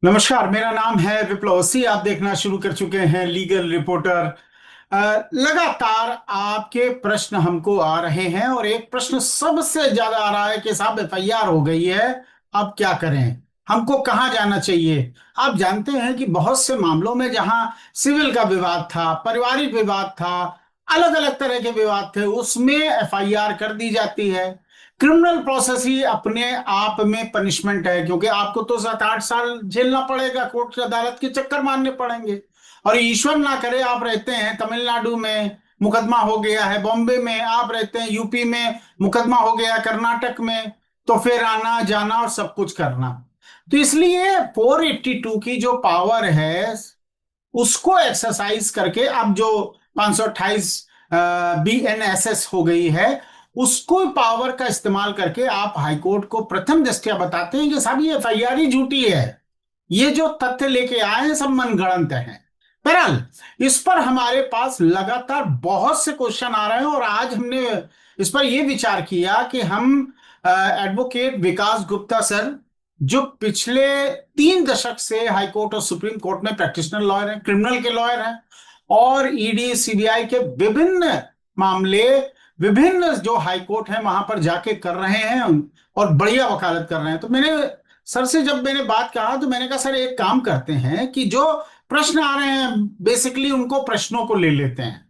नमस्कार। मेरा नाम है विप्लव। आप देखना शुरू कर चुके हैं लीगल रिपोर्टर। लगातार आपके प्रश्न हमको आ रहे हैं और एक प्रश्न सबसे ज्यादा आ रहा है कि साहब एफआईआर हो गई है, अब क्या करें, हमको कहाँ जाना चाहिए। आप जानते हैं कि बहुत से मामलों में जहां सिविल का विवाद था, पारिवारिक विवाद था, अलग अलग तरह के विवाद थे, उसमें एफआईआर कर दी जाती है। क्रिमिनल प्रोसेस ही अपने आप में पनिशमेंट है, क्योंकि आपको तो 7-8 साल झेलना पड़ेगा, कोर्ट अदालत के चक्कर मारने पड़ेंगे। और ईश्वर ना करे आप रहते हैं तमिलनाडु में, मुकदमा हो गया है, बॉम्बे में आप रहते हैं, यूपी में मुकदमा हो गया, कर्नाटक में, तो फिर आना जाना और सब कुछ करना। तो इसलिए 482 की जो पावर है उसको एक्सरसाइज करके अब जो 528 BNSS हो गई है, उसको पावर का इस्तेमाल करके आप हाईकोर्ट को प्रथम दृष्टया बताते हैं कि साहब ये एफआईआर ही झूठी है, ये जो तथ्य लेके आए हैं सब मनगढ़ंत हैं। बहरहाल इस पर हमारे पास लगातार बहुत से क्वेश्चन आ रहे हैं और आज हमने इस पर यह विचार किया कि हम एडवोकेट विकास गुप्ता सर, जो पिछले 3 दशक से हाई कोर्ट और सुप्रीम कोर्ट में प्रैक्टिशनर लॉयर हैं, क्रिमिनल के लॉयर हैं, और ईडी सीबीआई के विभिन्न मामले, विभिन्न जो हाई कोर्ट है वहां पर जाके कर रहे हैं और बढ़िया वकालत कर रहे हैं। तो मैंने सर से जब मैंने बात कहा तो मैंने कहा सर एक काम करते हैं कि जो प्रश्न आ रहे हैं बेसिकली उनको प्रश्नों को ले लेते हैं।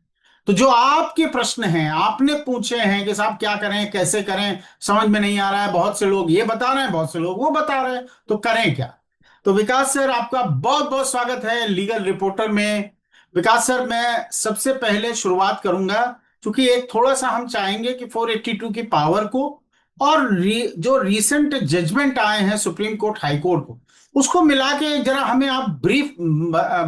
तो जो आपके प्रश्न हैं आपने पूछे हैं कि साहब क्या करें, कैसे करें, समझ में नहीं आ रहा है, बहुत से लोग ये बता रहे हैं, बहुत से लोग वो बता रहे हैं, तो करें क्या। तो विकास सर आपका बहुत बहुत स्वागत है लीगल रिपोर्टर में। विकास सर मैं सबसे पहले शुरुआत करूंगा, क्योंकि एक थोड़ा सा हम चाहेंगे कि 482 की पावर को और जो रीसेंट जजमेंट आए हैं सुप्रीम कोर्ट हाई कोर्ट को, उसको मिला के जरा हमें आप ब्रीफ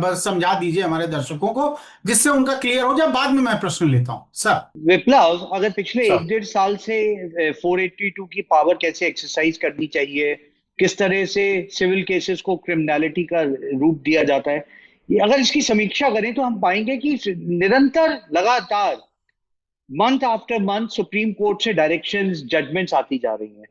बस समझा दीजिए हमारे दर्शकों को, जिससे उनका क्लियर हो जाए। बाद में मैं प्रश्न लेता हूं सर। विप्लव, अगर पिछले सर। 1 1.5 साल से 482 की पावर कैसे एक्सरसाइज करनी चाहिए, किस तरह से सिविल केसेस को क्रिमिनलिटी का रूप दिया जाता है, ये अगर इसकी समीक्षा करें तो हम पाएंगे कि निरंतर लगातार month after month supreme court से डायरेक्शंस जजमेंट्स आती जा रही हैं।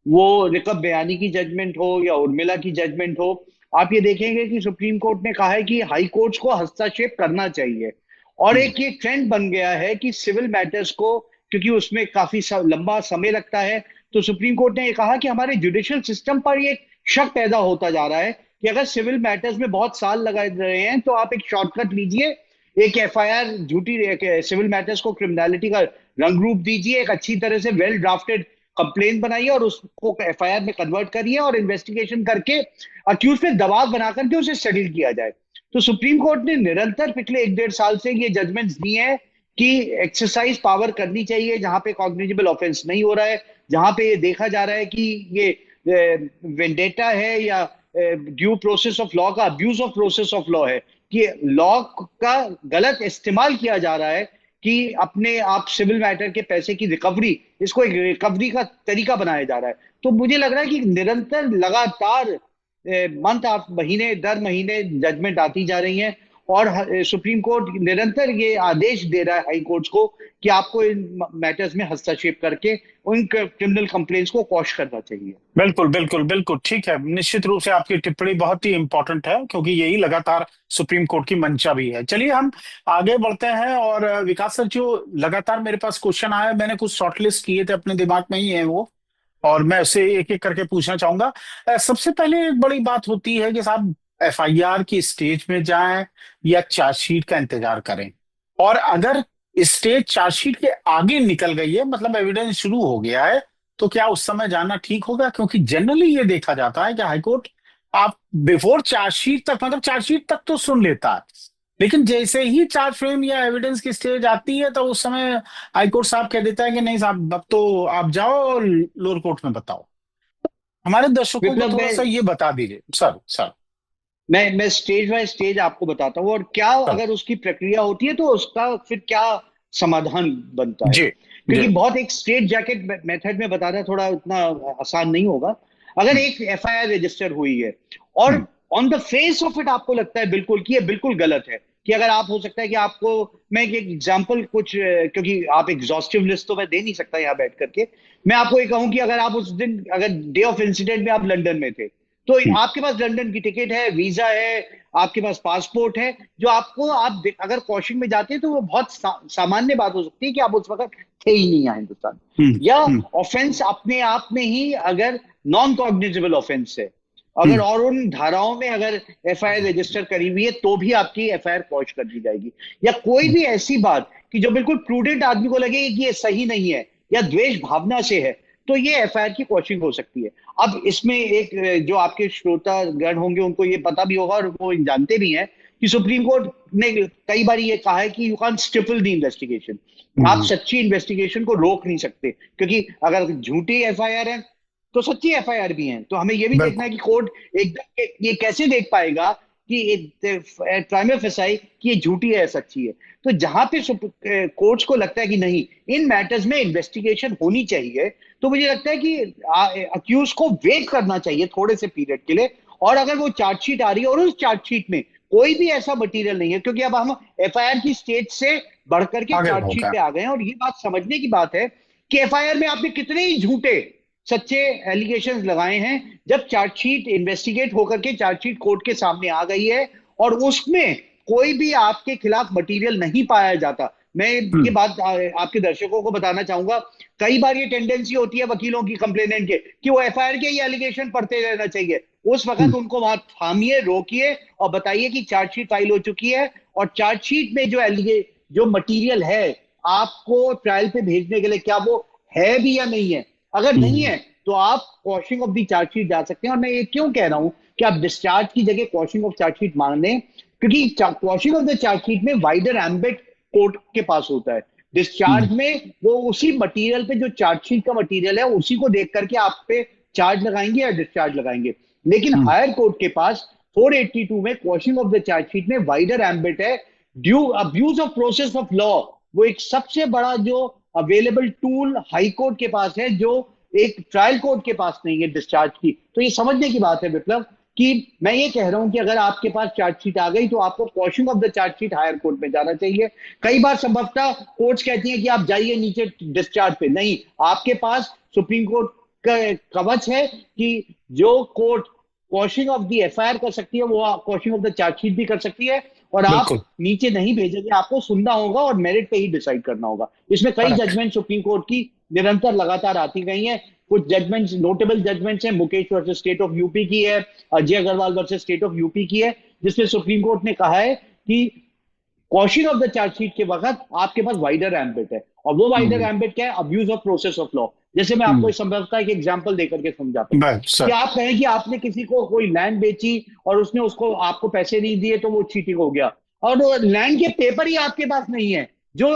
वो रिकब बयानी की जजमेंट हो या उर्मिला की जजमेंट हो, आप ये देखेंगे कि सुप्रीम कोर्ट ने कहा है कि हाई कोर्ट्स को हस्तक्षेप करना चाहिए। और हम्म। एक ये ट्रेंड बन गया है कि सिविल मैटर्स को, क्योंकि उसमें काफी लंबा समय लगता है, तो सुप्रीम कोर्ट ने ये कहा कि हमारे जुडिशियल सिस्टम पर ये शक पैदा होता जा रहा है कि अगर सिविल मैटर्स में बहुत साल लगा रहे हैं तो आप एक शॉर्टकट लीजिए, एक एफआईआर झूठी सिविल मैटर्स को क्रिमिनलिटी का रंग रूप दीजिए, एक अच्छी तरह से वेल ड्राफ्टेड कंप्लेन बनाइए और उसको एफआईआर में कन्वर्ट करिए और इन्वेस्टिगेशन करके अक्यूज पे दबाव बना करके उसे सेटल किया जाए। तो सुप्रीम कोर्ट ने निरंतर पिछले 1 1.5 साल से ये जजमेंट्स दी हैं कि एक्सरसाइज पावर करनी चाहिए जहां पे कॉग्निजेबल ऑफेंस नहीं हो रहा है, जहां पे ये देखा जा रहा है कि ये वेंडेटा है या ड्यू प्रोसेस ऑफ लॉ का abuse of process of law है, कि लॉ का गलत इस्तेमाल किया जा रहा है कि अपने आप सिविल मैटर के पैसे की रिकवरी, इसको एक रिकवरी का तरीका बनाया जा रहा है। तो मुझे लग रहा है कि निरंतर लगातार मंथ आप महीने दर महीने जजमेंट आती जा रही हैं और सुप्रीम कोर्ट निरंतर ये आदेश दे रहा है हाई कोर्ट्स को कि आपको इन मैटर्स में हस्तक्षेप करके उन क्रिमिनल कंप्लेंट्स को क्वॉश करना चाहिए। बिल्कुल बिल्कुल बिल्कुल ठीक है। निश्चित रूप से आपकी टिप्पणी बहुत ही इंपॉर्टेंट है, क्योंकि यही लगातार सुप्रीम कोर्ट की मंशा भी है। चलिए हम आगे बढ़ते हैं। और विकास सर, जो लगातार मेरे पास क्वेश्चन आया, मैंने कुछ शॉर्टलिस्ट किए थे अपने दिमाग में ही है वो, और मैं उससे एक एक करके पूछना चाहूंगा। सबसे पहले एक बड़ी बात होती है कि साहब एफआईआर की स्टेज में जाएं या चार्जशीट का इंतजार करें। और अगर स्टेज चार्जशीट के आगे निकल गई है, मतलब एविडेंस शुरू हो गया है, तो क्या उस समय जाना ठीक होगा? क्योंकि जनरली ये देखा जाता है कि हाईकोर्ट आप बिफोर चार्जशीट तक, मतलब चार्जशीट तक तो सुन लेता है, लेकिन जैसे ही चार्ज फ्रेम या एविडेंस की स्टेज आती है तो उस समय हाईकोर्ट साहब कह देता है कि नहीं साहब, अब तो आप जाओ और लोअर कोर्ट में बताओ। हमारे दर्शकों को विप्लव, थोड़ा सा ये बता दीजिए सर। सर। मैं स्टेज बाय स्टेज आपको बताता हूँ और क्या सर। अगर उसकी प्रक्रिया होती है तो उसका फिर क्या समाधान बनता है। जी। जी। क्योंकि बहुत एक स्ट्रेट जैकेट मेथड में बताना थोड़ा उतना आसान नहीं होगा। अगर हम्म। एक एफआईआर रजिस्टर हुई है और hmm. On the face of it आपको लगता है बिल्कुल कि ये बिल्कुल गलत है, कि अगर आप हो सकता है कि आपको, मैं एक एग्जांपल कुछ क्योंकि आप एग्जॉस्टिव लिस्ट तो मैं दे नहीं सकता यहाँ बैठ करके, मैं आपको ये कहूं कि अगर आप उस दिन, अगर डे ऑफ इंसिडेंट में आप लंदन में थे, तो आपके पास लंदन की टिकट है, वीजा है, आपके पास पासपोर्ट है, जो आपको अगर कॉशिंग में जाते हैं तो वो बहुत सामान्य बात हो सकती है कि आप उस वक्त थे ही नहीं यहाँ हिंदुस्तान। हम्म। या हम्म। ऑफेंस अपने आप में ही अगर नॉन कॉग्निजेबल ऑफेंस है, अगर हम्म। और उन धाराओं में अगर एफआईआर रजिस्टर करी हुई है तो भी आपकी एफआईआर पहुंच कर दी जाएगी। या कोई भी ऐसी बात कि जो बिल्कुल प्रूडेंट आदमी को लगे कि ये सही नहीं है या द्वेष भावना से है, तो ये एफआईआर की क्वेश्चनिंग हो सकती है। अब इसमें एक जो आपके श्रोतागण होंगे उनको ये पता भी होगा और वो जानते भी हैं कि सुप्रीम कोर्ट ने कई बार ये कहा है कि you can stifle the investigation. आप हम्म। सच्ची इन्वेस्टिगेशन को रोक नहीं सकते, क्योंकि अगर झूठी एफआईआर है तो सच्ची एफआईआर भी है। तो हमें यह भी देखना बिल्कुल। है कि कोर्ट एकदम ये कैसे देख पाएगा कि प्राइमा फेसाई कि ये झूठी है सच्ची है। तो जहां पे कोर्ट्स को लगता है कि नहीं, इन मैटर्स में इन्वेस्टिगेशन होनी चाहिए, तो मुझे लगता है कि अक्यूज को वेट करना चाहिए थोड़े से पीरियड के लिए। और अगर वो चार्जशीट आ रही है और उस चार्जशीट में कोई भी ऐसा मटेरियल नहीं है, क्योंकि अब हम एफआईआर की स्टेज से बढ़कर के आगे चार्जशीट होगा। पे आ गए हैं, और ये बात समझने की बात है कि एफआईआर में आपने कितने ही झूठे सच्चे एलिगेशन लगाए हैं। जब चार्जशीट इन्वेस्टिगेट होकर के चार्जशीट कोर्ट के सामने आ गई है और उसमें कोई भी आपके खिलाफ मटेरियल नहीं पाया जाता, मैं ये हम्म। बात आपके दर्शकों को बताना चाहूंगा। कई बार ये टेंडेंसी होती है वकीलों की, कंप्लेनेंट के, कि वो एफआईआर के ये एलिगेशन पढ़ते रहना चाहिए। उस वक्त हम्म। उनको वहां थामिए, रोकिए और बताइए कि चार्जशीट फाइल हो चुकी है और चार्जशीट में जो मटीरियल है आपको ट्रायल पे भेजने के लिए, क्या वो है भी या नहीं है। अगर नहीं हम्म। है तो आप क्वॉशिंग ऑफ द चार्जशीट जा सकते हैं। और मैं ये क्यों कह रहा हूं कि आप डिस्चार्ज की जगह क्वॉशिंग ऑफ चार्जशीट मांग लें, क्योंकि क्वॉशिंग ऑफ द चार्जशीट में वाइडर एम्बिट कोर्ट के पास होता है। डिस्चार्ज हम्म। में वो उसी मटेरियल पे, जो चार्जशीट का मटेरियल है उसी को देख करके आप पे चार्ज लगाएंगे या डिस्चार्ज लगाएंगे। लेकिन हम्म। हायर कोर्ट के पास 482 में क्वॉशिंग ऑफ द चार्जशीट में वाइडर एम्बिट है। Due abuse of process of law, वो एक सबसे बड़ा जो अवेलेबल टूल हाई कोर्ट के पास है, जो एक ट्रायल कोर्ट के पास नहीं है डिस्चार्ज की। तो ये समझने की बात है विप्लव, कि मैं ये कह रहा हूं कि अगर आपके पास चार्जशीट आ गई तो आपको quashing of the charge sheet higher court में जाना चाहिए। कई बार संभवतः कोर्ट्स कहती हैं कि आप जाइए नीचे डिस्चार्ज पे, नहीं, आपके पास सुप्रीम कोर्ट का कवच है कि जो कोर्ट क्वॉशिंग ऑफ द एफआईआर कर सकती है वो क्वॉशिंग ऑफ द चार्जशीट भी कर सकती है। और आप बिल्कुल। नीचे नहीं भेजेंगे, आपको सुनना होगा और मेरिट पे ही डिसाइड करना होगा। इसमें कई करेक्ट। जजमेंट सुप्रीम कोर्ट की निरंतर लगातार आती गई हैं। कुछ जजमेंट्स, नोटेबल जजमेंट्स हैं, Mukesh versus state of UP की है, Ajay Agrawal versus state of UP की है, जिसमें सुप्रीम कोर्ट ने कहा है कि क्वेश्चन ऑफ द चार्जशीट के वक्त आपके पास वाइडर एम्बिट है। और वो वाइडर हम्म। एम्बिट क्या है? Abuse of process of law. जैसे मैं आपको हम्म। इस संभवतः एक एग्जांपल देकर के समझाता हूँ बस कि सर। आप कहें कि आपने किसी को कोई लैंड बेची और उसने उसको आपको पैसे नहीं दिए तो वो चीटिंग हो गया, और लैंड के पेपर ही आपके पास नहीं है जो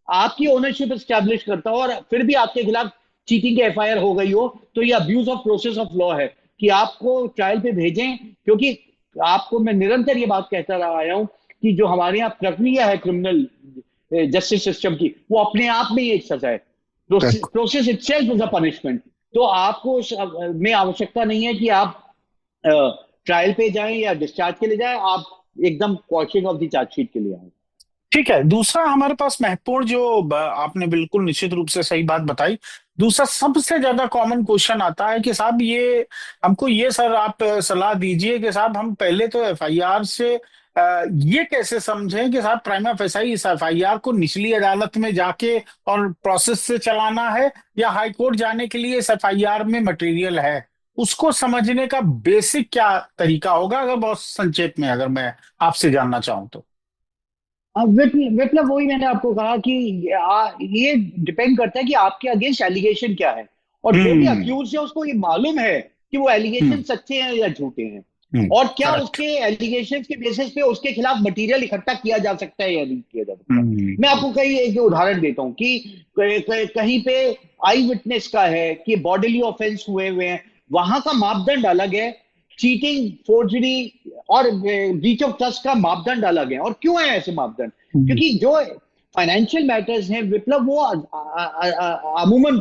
आपकी ओनरशिप स्टैब्लिश करता हो, और फिर भी आपके खिलाफ चीटिंग की एफआईआर हो गई हो, तो ये abuse of process of law है कि आपको ट्रायल पे भेजें। क्योंकि आपको मैं निरंतर ये बात कहता रहा आया हूं कि जो हमारे यहाँ प्रक्रिया है क्रिमिनल जस्टिस सिस्टम की, वो अपने आप में ही एक सजा है। बिल्कुल। Process itself is a punishment. तो आपको में आवश्यकता नहीं है कि आप ट्रायल पे जाएं या डिस्चार्ज के लिए जाएं, आप एकदम क्वॉशिंग ऑफ द चार्जशीट के लिए आए। ठीक है, दूसरा हमारे पास महत्वपूर्ण जो आपने बिल्कुल निश्चित रूप से सही बात बताई। दूसरा सबसे ज्यादा कॉमन क्वेश्चन आता है कि साहब ये हमको ये सर आप सलाह दीजिए कि साहब हम पहले तो एफआईआर से ये कैसे समझें कि साहब प्राइमा फेसाई इस एफआईआर को निचली अदालत में जाके और प्रोसेस से चलाना है, या हाई कोर्ट जाने के लिए इस एफआईआर में मटेरियल है, उसको समझने का बेसिक क्या तरीका होगा, अगर बहुत संक्षेप में अगर मैं आपसे जानना चाहूं तो। अब विप्लव, वही मैंने आपको कहा कि ये डिपेंड करता है कि आपके अगेंस्ट एलिगेशन क्या है, और जो भी हम्म। अक्यूज है उसको ये मालूम है कि वो एलिगेशन हम्म। सच्चे हैं या झूठे हैं, हम्म। और क्या करेक्ट। उसके एलिगेशन के बेसिस पे उसके खिलाफ मटेरियल इकट्ठा किया जा सकता है या नहीं किया जा सकता। हम्म। मैं आपको कई एक उदाहरण देता हूँ कि कहीं पे आई विटनेस का है कि बॉडीली ऑफेंस हुए हुए हैं, वहां का मापदंड अलग है, चीटिंग, फोर्जरी और ब्रीच ऑफ ट्रस्ट का मापदंड अलग है। और क्यों है ऐसे मापदंड? हम्म। क्योंकि जो फाइनेंशियल मैटर्स हैं विप्लव, वो अमूमन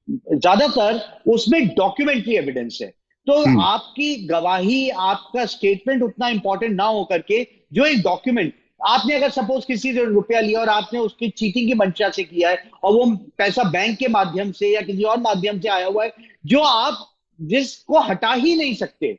ज्यादातर उसमें डॉक्यूमेंट्री एविडेंस है। तो हम्म। आपकी गवाही, आपका स्टेटमेंट उतना इंपॉर्टेंट ना हो करके जो एक डॉक्यूमेंट, आपने अगर सपोज किसी से रुपया लिया और आपने उसकी चीटिंग की मंशा से किया है और वो पैसा बैंक के माध्यम से या किसी और माध्यम से आया हुआ है, जो आप जिसको हटा ही नहीं सकते,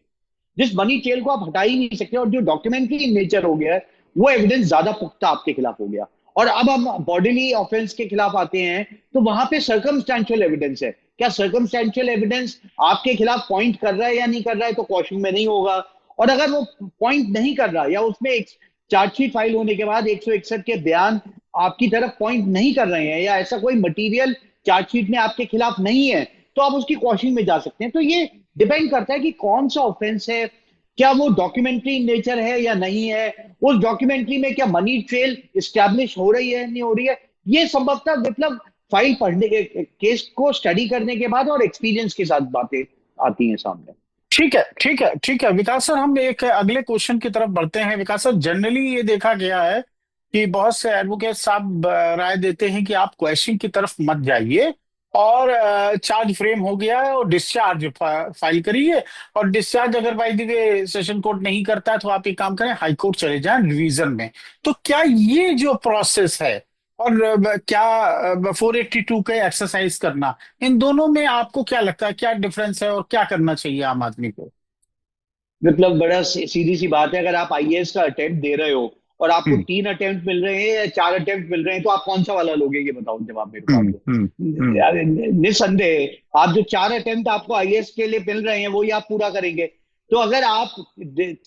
जिस मनी ट्रेल को आप हटा ही नहीं सकते, और जो डॉक्यूमेंट्री नेचर हो गया है, वो एविडेंस ज्यादा पुख्ता आपके खिलाफ हो गया। और अब हम बॉडीली ऑफेंस के खिलाफ आते हैं, तो वहां पे सर्कमस्टेंशियल एविडेंस है। क्या सर्कमस्टेंशियल एविडेंस आपके खिलाफ पॉइंट कर रहा है या नहीं कर रहा है, तो क्वेश्चन में नहीं होगा। और अगर वो पॉइंट नहीं कर रहा, या उसमें एक चार्जशीट फाइल होने के बाद 161 के बयान आपकी तरफ पॉइंट नहीं कर रहे हैं, या ऐसा कोई मटीरियल चार्जशीट में आपके खिलाफ नहीं है, तो आप उसकी क्वेश्चन में जा सकते हैं। तो ये डिपेंड करता है कि कौन सा ऑफेंस है, क्या वो डॉक्यूमेंट्री नेचर है या नहीं है, उस डॉक्यूमेंट्री में क्या मनी ट्रेल इस्टेब्लिश हो रही है नहीं हो रही है। ये संभवतः विप्लव फाइल पढ़ने के, केस को स्टडी करने के बाद और एक्सपीरियंस के साथ बातें आती हैं सामने। ठीक है, ठीक है, ठीक है विकास सर, हम एक अगले क्वेश्चन की तरफ बढ़ते हैं। विकास सर, जनरली ये देखा गया है कि बहुत से एडवोकेट साहब राय देते हैं कि आप क्वेश्चन की तरफ मत जाइए, और चार्ज फ्रेम हो गया है और डिस्चार्ज फाइल करिए। और डिस्चार्ज अगर by the way session court नहीं करता है, तो आप एक काम करें, हाई कोर्ट चले जाएं रिवीजन में। तो क्या ये जो प्रोसेस है, और क्या 482 का एक्सरसाइज करना, इन दोनों में आपको क्या लगता है, क्या डिफरेंस है और क्या करना चाहिए आम आदमी को? मतलब बड़ा सीधी सी बात है, अगर आप आईएएस का अटेम्प्ट दे रहे हो और आपको हम्म 3 अटेम्प्ट मिल रहे हैं या 4 अटेम्प्ट मिल रहे हैं, तो आप कौन सा वाला लोगे, ये बताओ जवाब मेरे को आप हम्म हम्म दो। हम्म यार, निस्संदेह आप जो 4 अटेम्प्ट आपको आईएएस के लिए मिल रहे हैं, वही आप पूरा करेंगे। तो अगर आप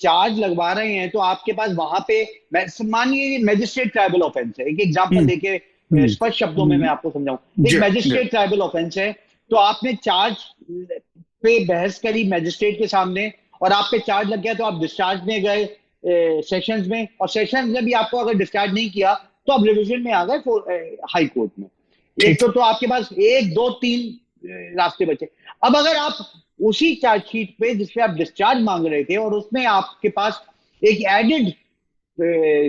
चार्ज लगवा रहे हैं, तो आपके पास वहां पे मानिए मजिस्ट्रेट ट्राइबल ऑफेंस है, एक एग्जांपल हम्म देके हम्म स्पष्ट शब्दों में मैं आपको समझाऊं, एक जी जी। मजिस्ट्रेट ट्राइबल ऑफेंस है। तो आपने चार्ज पे बहस करी मैजिस्ट्रेट के सामने, और आप पे चार्ज लग गया, तो आप डिस्चार्ज में गए सेशंस में, और सेशंस में भी आपको अगर डिस्चार्ज नहीं किया, तो आप रिवीजन में आ गए हाई कोर्ट में। एक ठीक तो आपके पास 1 2 3 रास्ते बचे। अब अगर आप उसी चार्जशीट पे जिसपे आप डिस्चार्ज मांग रहे थे, और उसमें आपके पास एक एडेड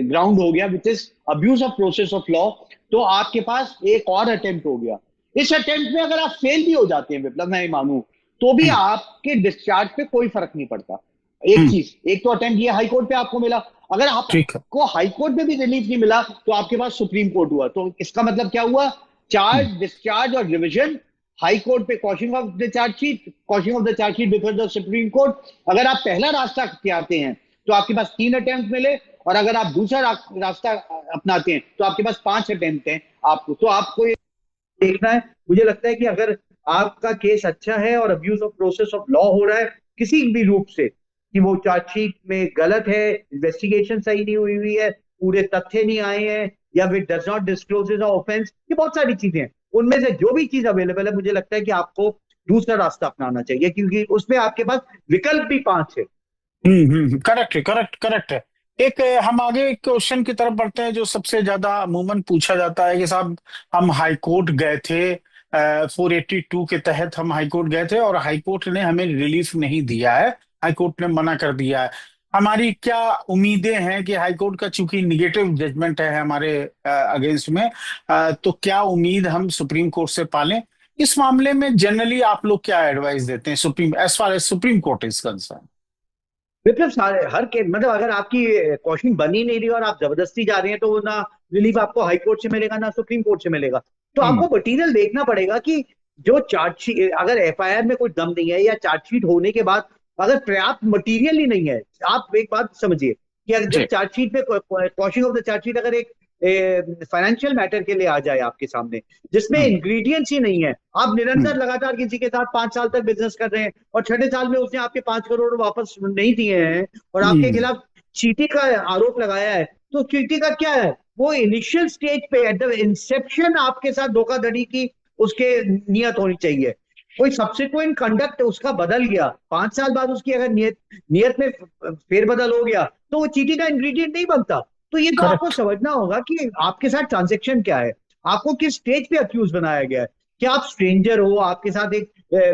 ग्राउंड हो गया which is abuse of process of law, तो आपके पास एक और अटेम्प्ट हो गया। इस अटेम्प्ट में अगर आप फेल भी हो जाते हैं, मतलब मैं मानूं, तो भी हम्म आपके डिस्चार्ज पे कोई फर्क नहीं पड़ता। एक हम्म चीज, एक तो अटेम्प्ट ये हाई कोर्ट पे आपको मिला, अगर ठीक है। आपको हाई कोर्ट में भी रिलीफ नहीं मिला, तो आपके पास सुप्रीम कोर्ट हुआ। तो इसका मतलब क्या हुआ, हम्म चार्ज डिस्चार्ज और रिविजन, हाई कोर्ट पे quashing of the charge sheet, quashing of the charge sheet before the supreme court. अगर आप पहला रास्ता अख्तियारते हैं, तो आपके पास 3 अटेम्प्ट मिले, और अगर आप दूसरा रास्ता अपनाते हैं, तो आपके पास 5 अटेम्प्ट हैं आपको। तो आपको ये देखना है, मुझे लगता है कि अगर आपका केस अच्छा है और abuse of process of law हो रहा है किसी भी रूप से, कि वो चार्जशीट में गलत है, इन्वेस्टिगेशन सही नहीं हुई हुई है, पूरे तथ्य नहीं आए हैं, या फिर डज नॉट डिस्क्लोज ऑफेंस, ये बहुत सारी चीजें हैं। उनमें से जो भी चीज अवेलेबल है, मुझे लगता है कि आपको दूसरा रास्ता अपनाना चाहिए, क्योंकि उसमें आपके पास विकल्प भी 5 है। करेक्ट है, करेक्ट करेक्ट है। एक हम आगे क्वेश्चन की तरफ बढ़ते हैं, जो सबसे ज्यादा अमूमन पूछा जाता है कि साहब, हम हाई कोर्ट गए थे, 482 के तहत हम हाई कोर्ट गए थे, और हाई कोर्ट ने हमें रिलीफ नहीं दिया है, हाई कोर्ट ने मना कर दिया है। हमारी क्या उम्मीदें हैं कि हाई कोर्ट का चूंकि निगेटिव जजमेंट है हमारे अगेंस्ट में, तो क्या उम्मीद हम सुप्रीम कोर्ट से पालें? इस मामले में जनरली आप लोग क्या एडवाइस देते हैं, supreme as far as supreme court is concerned? मतलब सारे हर के मतलब अगर आपकी क्वेश्चन बन ही नहीं रही और आप जबरदस्ती जा रहे हैं, तो ना रिलीफ आपको हाई कोर्ट से मिलेगा ना सुप्रीम कोर्ट से मिलेगा। तो हम्म आपको मटीरियल देखना पड़ेगा कि जो चार्जशीट, अगर एफआईआर में कोई दम नहीं है, या चार्जशीट होने के बाद अगर पर्याप्त मटीरियल ही नहीं है। आप एक बात समझिए कि अगर जब जी। चार्जशीट में क्वेश्चन ऑफ द चार्जशीट अगर एक फाइनेंशियल मैटर के लिए आ जाए आपके सामने, जिसमें हम्म इंग्रेडिएंट्स ही नहीं है, आप हम्म निरंतर लगातार किसी के साथ 5 साल तक बिजनेस कर रहे हैं, और छठे साल में उसने आपके 5 करोड़ वापस नहीं दिए हैं, और आपके हम्म खिलाफ चीटी का आरोप लगाया है, तो चीटी का क्या है, वो इनिशियल स्टेज पे एट द इंसेप्शन आपके साथ धोखाधड़ी की उसके नियत होनी चाहिए। कोई सब्सिक्वेंट कंडक्ट उसका बदल गया, 5 साल बाद उसकी अगर नियत नियत में फेरबदल हो गया, तो वो चीटी का इंग्रेडिएंट नहीं बनता। तो ये तो आपको करेक्ट। समझना होगा कि आपके साथ ट्रांजेक्शन क्या है, आपको किस स्टेज पे अक्यूज बनाया गया है। क्या आप स्ट्रेंजर हो, आपके साथ एक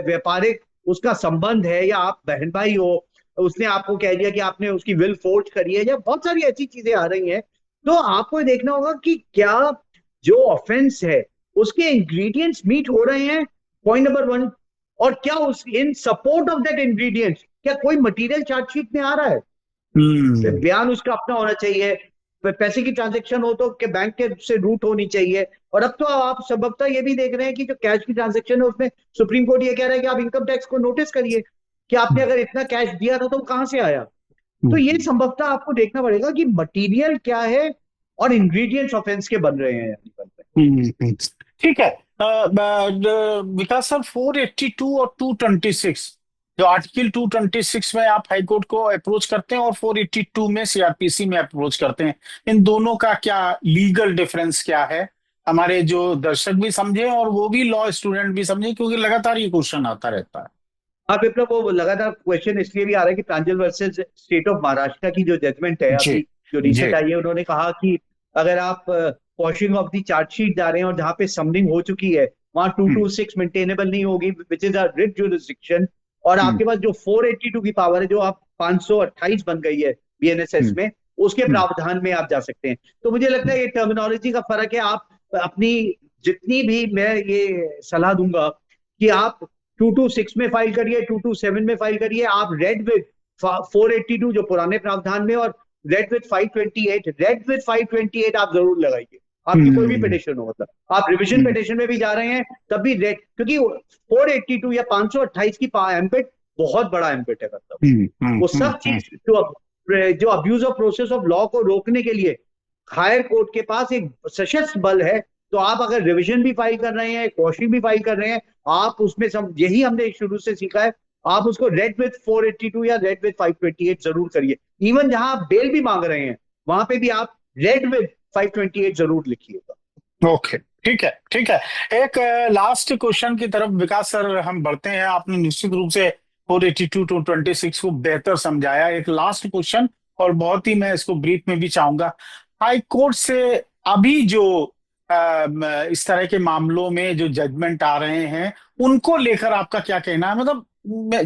व्यापारिक उसका संबंध है, या आप बहन भाई हो, उसने आपको कह दिया कि आपने उसकी विल फोर्ज करी है, या बहुत सारी ऐसी चीजें आ रही हैं। तो आपको ये देखना होगा कि क्या जो ऑफेंस है उसके इंग्रेडिएंट्स मीट हो रहे हैं, पॉइंट नंबर 1। और क्या उस इन सपोर्ट ऑफ दैट इंग्रेडिएंट्स क्या कोई मटेरियल चार्जशीट में आ रहा है, हम्म बयान उसका अपना होना चाहिए, पैसे की ट्रांजेक्शन हो तो के बैंक के से रूट होनी चाहिए। और अब तो आप संभवतः ये भी देख रहे हैं कि जो कैश की ट्रांजेक्शन है उसमें सुप्रीम कोर्ट ये कह रहा है कि आप इनकम टैक्स को नोटिस करिए कि आपने अगर इतना कैश दिया था तो वो कहां से आया। तो ये संभवतः आपको देखना पड़ेगा कि मटेरियल क्या है और इंग्रेडिएंट्स ऑफेंस के बन रहे हैं यहाँ पर। ठीक है। विकास सर, 482 और 226, जो आर्टिकल 226 में आप हाईकोर्ट को अप्रोच करते हैं और 482 में सीआरपीसी में अप्रोच करते हैं, इन दोनों का क्या लीगल डिफरेंस क्या है, हमारे जो दर्शक भी समझे और वो भी लॉ स्टूडेंट भी समझे, क्योंकि लगातार ये क्वेश्चन आता रहता है। हाँ विप्लव, वो लगातार क्वेश्चन इसलिए भी आ रहा है कि प्रांजल वर्सेस स्टेट ऑफ महाराष्ट्र की जो जजमेंट है जी अभी जो जी। रिसेंट आई है, उन्होंने कहा कि अगर आप वॉशिंग ऑफ दी चार्जशीट जा रहे हैं और जहां पे समनिंग हो चुकी है वहां हम्म 226 मेंटेनेबल नहीं होगी, which is a writ jurisdiction. और हम्म आपके पास जो 482 की पावर है, जो आप 528 बन गई है बीएनएसएस हम्म में, उसके हम्म प्रावधान में आप जा सकते हैं। तो मुझे लगता है ये टर्मिनोलॉजी का फर्क है। आप अपनी जितनी भी, मैं ये सलाह दूंगा कि आप 226 में फाइल करिए, 227 में फाइल करिए, आप रेड विद 482 जो पुराने प्रावधान में, और रेड विद 528 आप जरूर लगाइए, आपकी कोई भी हम्म पिटिशन हो। मतलब आप रिविजन हम्म पिटिशन में भी जा रहे हैं तब भी रेड, क्योंकि 482 या 528 की एम्बिट बहुत बड़ा एम्बिट है। मतलब वो सब चीज जो abuse of process of law को रोकने के लिए हायर कोर्ट के पास एक सशक्त बल है। तो आप अगर रिवीजन भी फाइल कर रहे हैं, क्वेश्चन भी फाइल कर रहे हैं, आप उसमें सब, यही हमने शुरू से सीखा है, आप उसको रेड विथ 482 या रेड विथ 528 जरूर करिए। इवन जहां आप बेल भी मांग रहे हैं वहां पे भी आप रेड विथ 528 जरूर लिखिएगा। ओके, ठीक है ठीक है। एक लास्ट क्वेश्चन की तरफ विकास सर हम बढ़ते हैं। आपने निश्चित रूप से 482 टू 26 को बेहतर समझाया। एक लास्ट क्वेश्चन, और बहुत ही मैं इसको ब्रीफ में भी चाहूंगा। हाई कोर्ट से अभी जो इस तरह के मामलों में जो जजमेंट आ रहे हैं, उनको लेकर आपका क्या कहना है? मतलब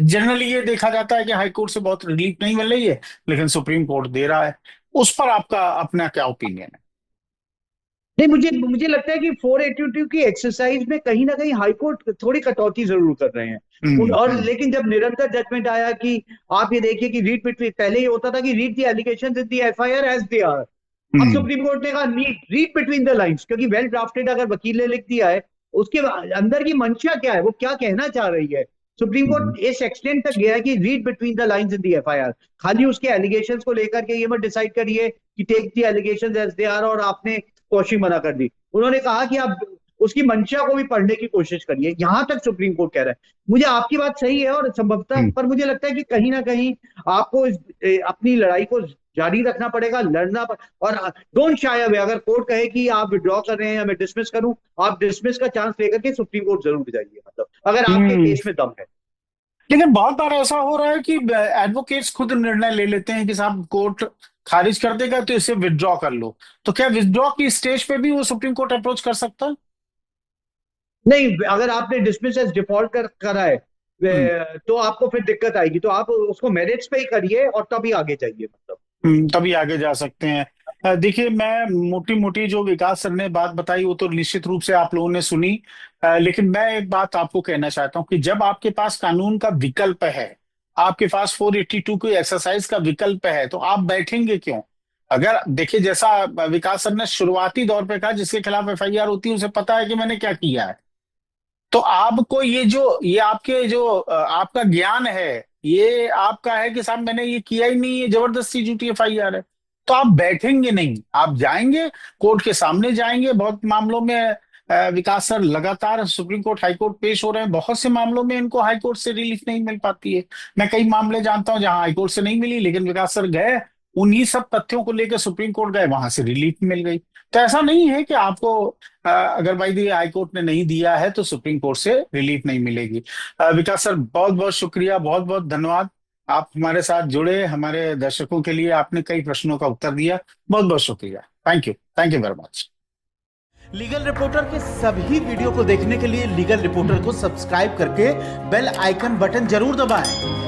जनरली ये देखा जाता है कि हाई कोर्ट से बहुत रिलीफ नहीं मिल रही है, लेकिन सुप्रीम कोर्ट दे रहा है। उस पर आपका अपना क्या ओपिनियन है? नहीं, मुझे मुझे लगता है कि 482 की एक्सरसाइज में कहीं ना कहीं हाईकोर्ट थोड़ी कटौती जरूर कर रहे हैं। और हम्म लेकिन जब निरंतर जजमेंट आया कि आप ये देखिए कि रीड बिटवीन, पहले ये होता था कि read the allegations in the FIR as they are. अब हम्म सुप्रीम कोर्ट ने कहा रीड बिटवीन द लाइंस, क्योंकि वेल ड्राफ्टेड अगर वकील ने लिख दिया है, उसके अंदर की मंशा क्या है, वो क्या कहना चाह रही है। सुप्रीम हम्म कोर्ट इस एक्सटेंट तक गया है कि read between the lines in the FIR. खाली उसके एलिगेशंस को लेकर के ये मत डिसाइड करिए कि take the allegations as they are और आपने कोशिश मना कर दी। उन्होंने कहा कि आप उसकी मंशा को भी पढ़ने की कोशिश करिए, यहां तक सुप्रीम कोर्ट कह रहा है। मुझे आपकी बात सही है और संभवतः, हम्म पर मुझे लगता है कि कहीं ना कहीं आपको अपनी लड़ाई को जारी रखना पड़ेगा, और डोंट शाय अवे। अगर कोर्ट कहे कि आप विड्रॉ कर रहे हैं या मैं डिसमिस करूं, आप डिसमिस का चांस लेकर के सुप्रीम कोर्ट जरूर जाइए, मतलब अगर आपके हम्म। केस में दम है। लेकिन बहुत बार ऐसा हो रहा है कि एडवोकेट्स खुद निर्णय ले लेते हैं कि साहब कोर्ट खारिज कर देगा तो इसे विड्रॉ कर लो। तो क्या विड्रॉ की स्टेज पे भी वो सुप्रीम कोर्ट अप्रोच कर सकता है? नहीं, अगर आपने डिसमिस एज डिफॉल्ट करा है हम्म तो आपको फिर दिक्कत आएगी, तो आप उसको मेरिट्स पे ही करिए और तभी आगे जाइए, मतलब। तभी आगे जा सकते हैं। देखिए, मैं मोटी मोटी जो विकास सर ने बात बताई वो तो निश्चित रूप से आप लोगों ने सुनी। लेकिन मैं एक बात आपको कहना चाहता हूं कि जब आपके पास कानून का विकल्प है, आपके पास 482 की एक्सरसाइज का विकल्प है, तो आप बैठेंगे क्यों? अगर देखिए, जैसा विकास सर ने शुरुआती दौर पे कहा, जिसके खिलाफ एफआईआर होती है उसे पता है कि मैंने क्या किया है। तो आपको ये आपके जो आपका ज्ञान है, ये आपका है कि साहब मैंने ये किया ही नहीं है, जबरदस्ती झूठी एफआईआर है। तो आप बैठेंगे नहीं, आप जाएंगे, कोर्ट के सामने जाएंगे। बहुत मामलों में विकास सर लगातार सुप्रीम कोर्ट हाई कोर्ट पेश हो रहे हैं, बहुत से मामलों में इनको हाई कोर्ट से रिलीफ नहीं मिल पाती है। मैं कई मामले जानता हूं जहां हाई कोर्ट से नहीं मिली, लेकिन विकास सर गए, उन्हीं सब तथ्यों को लेकर सुप्रीम कोर्ट गए, वहां से रिलीफ मिल गई। तो ऐसा नहीं है कि आपको अगर भाई दी हाई कोर्ट ने नहीं दिया है तो सुप्रीम कोर्ट से रिलीफ नहीं मिलेगी। विकास सर, बहुत बहुत शुक्रिया, बहुत बहुत धन्यवाद। आप हमारे साथ जुड़े, हमारे दर्शकों के लिए आपने कई प्रश्नों का उत्तर दिया। बहुत बहुत शुक्रिया। Thank you very much. Legal reporter के सभी वीडियो को देखने के लिए लीगल रिपोर्टर को सब्सक्राइब करके बेल आइकन बटन जरूर दबाएं